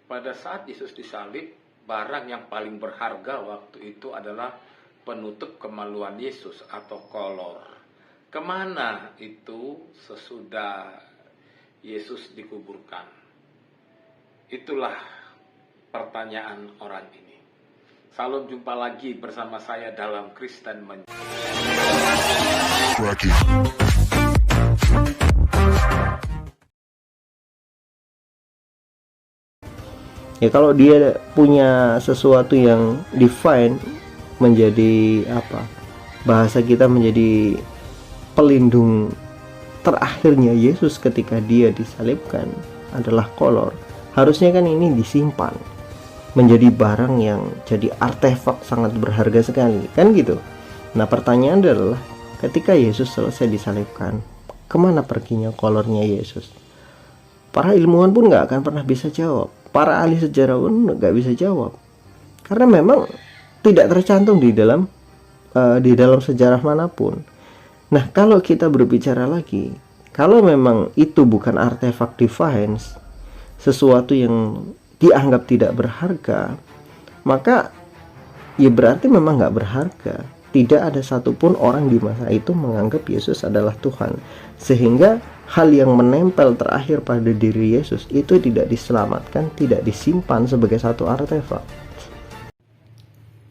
Pada saat Yesus disalib, barang yang paling berharga waktu itu adalah penutup kemaluan Yesus atau kolor. Kemana itu sesudah Yesus dikuburkan? Itulah pertanyaan orang ini. Salam jumpa lagi bersama saya dalam Kristen Menjawab. Ya kalau dia punya sesuatu yang define menjadi apa? Bahasa kita menjadi pelindung terakhirnya Yesus ketika dia disalibkan adalah kolor. Harusnya kan ini disimpan menjadi barang yang jadi artefak sangat berharga sekali, kan gitu. Nah, pertanyaan adalah ketika Yesus selesai disalibkan, kemana perginya kolornya Yesus? Para ilmuwan pun nggak akan pernah bisa jawab. Para ahli sejarah pun nggak bisa jawab. Karena memang tidak tercantum di dalam sejarah manapun. Nah, kalau kita berbicara lagi, kalau memang itu bukan artefak divine, sesuatu yang dianggap tidak berharga, maka ya berarti memang nggak berharga. Tidak ada satupun orang di masa itu menganggap Yesus adalah Tuhan, sehingga hal yang menempel terakhir pada diri Yesus itu tidak diselamatkan, tidak disimpan sebagai satu artefak.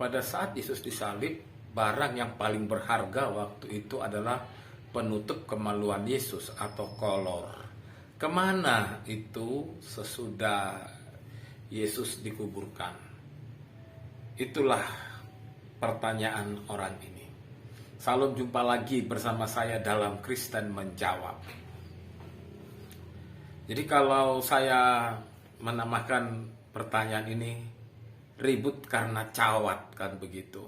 Pada saat Yesus disalib, barang yang paling berharga waktu itu adalah penutup kemaluan Yesus atau kolor. Kemana itu sesudah Yesus dikuburkan? Itulah pertanyaan orang ini. Salam jumpa lagi bersama saya dalam Kristen Menjawab. Jadi kalau saya menamakan pertanyaan ini ribut karena cawat, kan begitu.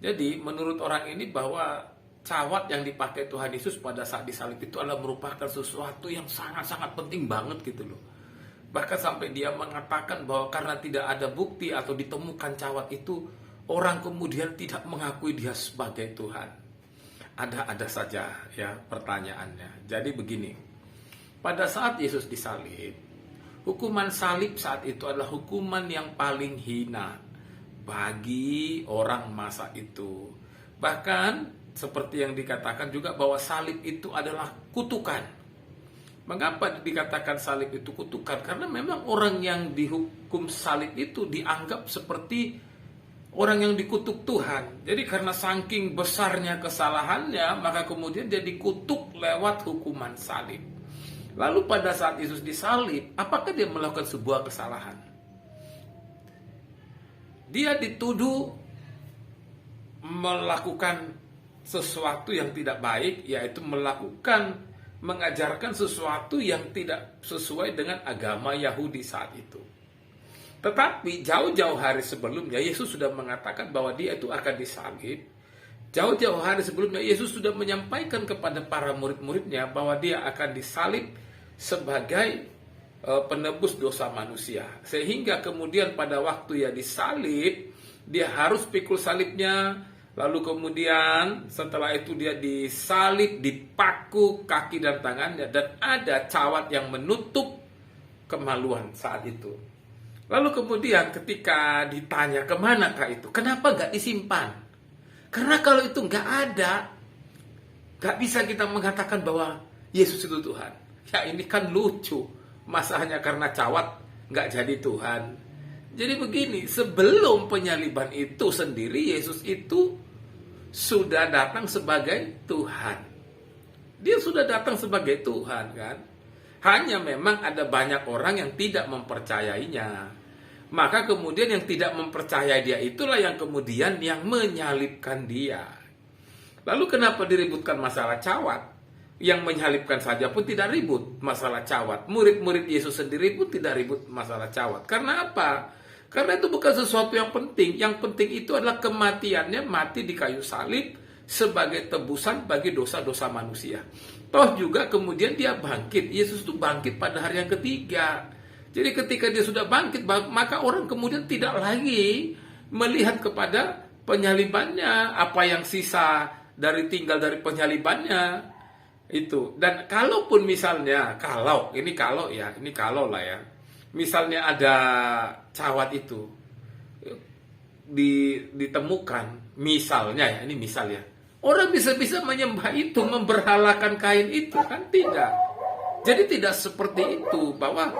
Jadi menurut orang ini bahwa cawat yang dipakai Tuhan Yesus pada saat disalib itu adalah merupakan sesuatu yang sangat-sangat penting banget gitu loh. Bahkan sampai dia mengatakan bahwa karena tidak ada bukti atau ditemukan cawat itu, orang kemudian tidak mengakui dia sebagai Tuhan. Ada saja ya pertanyaannya. Jadi begini, pada saat Yesus disalib, hukuman salib saat itu adalah hukuman yang paling hina bagi orang masa itu. Bahkan seperti yang dikatakan juga bahwa salib itu adalah kutukan. Mengapa dikatakan salib itu kutukan? Karena memang orang yang dihukum salib itu dianggap seperti orang yang dikutuk Tuhan. Jadi karena saking besarnya kesalahannya, maka kemudian dia dikutuk lewat hukuman salib. Lalu pada saat Yesus disalib, apakah dia melakukan sebuah kesalahan? Dia dituduh melakukan sesuatu yang tidak baik, yaitu mengajarkan sesuatu yang tidak sesuai dengan agama Yahudi saat itu. Tetapi jauh-jauh hari sebelumnya Yesus sudah mengatakan bahwa dia itu akan disalib. Jauh-jauh hari sebelumnya Yesus sudah menyampaikan kepada para murid-muridnya bahwa dia akan disalib sebagai penebus dosa manusia. Sehingga kemudian pada waktu dia disalib, dia harus pikul salibnya. Lalu kemudian setelah itu dia disalib, dipaku kaki dan tangannya, dan ada cawat yang menutup kemaluan saat itu. Lalu kemudian ketika ditanya kemanakah itu, kenapa nggak disimpan? Karena kalau itu nggak ada, nggak bisa kita mengatakan bahwa Yesus itu Tuhan. Ya ini kan lucu, masa hanya karena cawat nggak jadi Tuhan. Jadi begini, sebelum penyaliban itu sendiri Yesus itu sudah datang sebagai Tuhan. Dia sudah datang sebagai Tuhan kan. Hanya memang ada banyak orang yang tidak mempercayainya. Maka kemudian yang tidak mempercayai dia itulah yang kemudian yang menyalibkan dia. Lalu kenapa diributkan masalah cawat? Yang menyalibkan saja pun tidak ribut masalah cawat. Murid-murid Yesus sendiri pun tidak ribut masalah cawat. Karena apa? Karena itu bukan sesuatu yang penting. Yang penting itu adalah kematiannya, mati di kayu salib sebagai tebusan bagi dosa-dosa manusia. Toh juga kemudian dia bangkit. Yesus itu bangkit pada hari yang ketiga. Jadi ketika dia sudah bangkit, maka orang kemudian tidak lagi melihat kepada penyalibannya, apa yang sisa tinggal dari penyalibannya itu. Dan kalaupun misalnya, kalau lah ya, misalnya ada cawat itu ditemukan, misalnya ya, ini misal ya, orang bisa-bisa menyembah itu, memberhalakan kain itu, kan tidak. Jadi tidak seperti itu, bahwa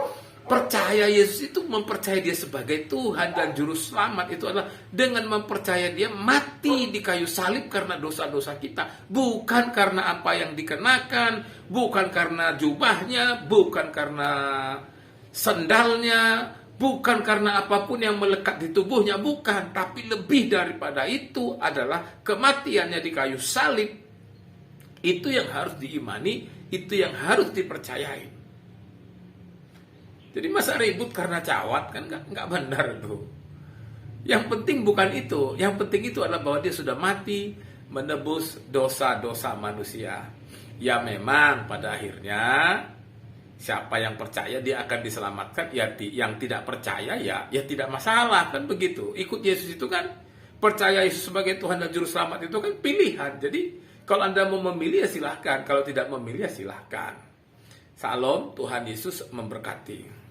percaya Yesus itu mempercayai dia sebagai Tuhan dan Juru Selamat itu adalah dengan mempercayai dia mati di kayu salib karena dosa-dosa kita. Bukan karena apa yang dikenakan, bukan karena jubahnya, bukan karena sendalnya, bukan karena apapun yang melekat di tubuhnya, bukan. Tapi lebih daripada itu adalah kematiannya di kayu salib. Itu yang harus diimani, itu yang harus dipercayai. Jadi masa ribut karena cawat, kan nggak benar tuh. Yang penting bukan itu. Yang penting itu adalah bahwa dia sudah mati menebus dosa-dosa manusia. Ya memang pada akhirnya siapa yang percaya dia akan diselamatkan. Ya yang tidak percaya ya tidak masalah, kan begitu. Ikut Yesus itu kan, percaya Yesus sebagai Tuhan dan Juru Selamat itu kan pilihan. Jadi kalau Anda mau memilih ya silahkan, kalau tidak memilih ya silahkan. Salam, Tuhan Yesus memberkati.